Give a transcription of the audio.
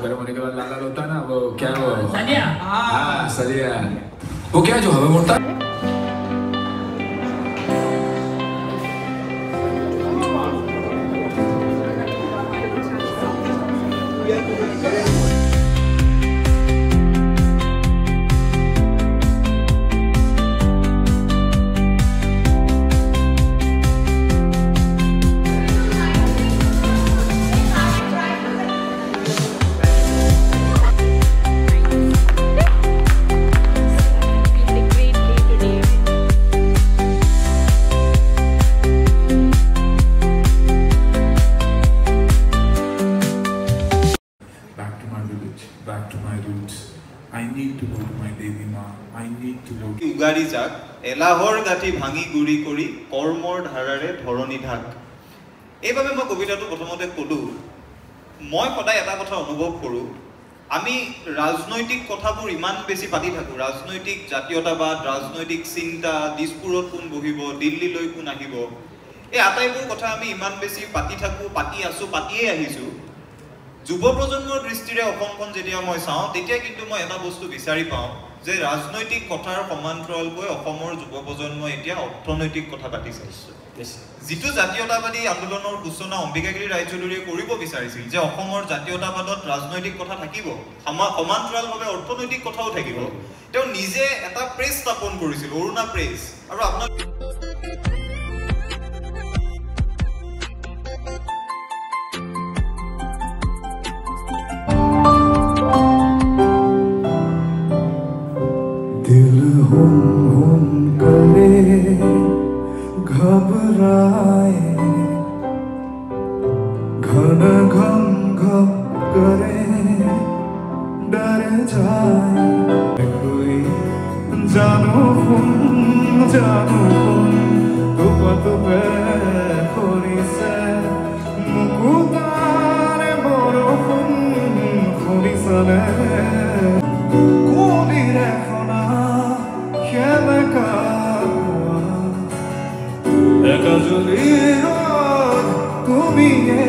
Pero होने के बाद लाल लाल होता है ना वो क्या वो सलिया हाँ सलिया वो क्या जो हवा में उड़ता है back to my roots. I need to go to my Devi Ma. I need to go. Ugari jak elahor gati bhangi guri kori kormor dharare dhoroni dhak. Ebabe moi kobita to prothomote kodu. Moi kodai eta kotha anubhob koru. Ami rajnoitik kothapur iman beshi pati thaku. Rajnoitik jatiyotabad, rajnoitik chinta, dispurot kun bohibo, Delhi loi kun ahibo. Ei ataibur kotha ami iman beshi pati thaku, pati asu, patiye ahisu. যুৱ প্ৰজন্মৰ দৃষ্টিৰে অসমখন যেতিয়া মই চাওঁ তেতিয়া কিন্তু মই এটা বস্তু বিচাৰি পাওঁ যে ৰাজনৈতিক কথাৰ সমান্তৰালকৈ অসমৰ যুৱ প্ৰজন্মই এতিয়া অৰ্থনৈতিক কথা পাতি চাইছে যিটো জাতীয়তাবাদী আন্দোলনৰ সূচনা অম্বিকাগিৰি ৰায়চৌধুৰীয়ে কৰিব বিচাৰিছিল যে অসমৰ জাতীয়তাবাদত ৰাজনৈতিক কথা থাকিব সমান্তৰালভাৱে অৰ্থনৈতিক কথাও থাকিব তেওঁ নিজে এটা প্ৰেছ স্থাপন কৰিছিল অৰুণা প্ৰেছ আৰু আপোনাৰ घबराए घन घम घम करे डर जाए कोई जानो तुप तुपे खोरी से मुकुतारे बड़ो खोरी सने कोली रेखना खेले का Because you need all to be a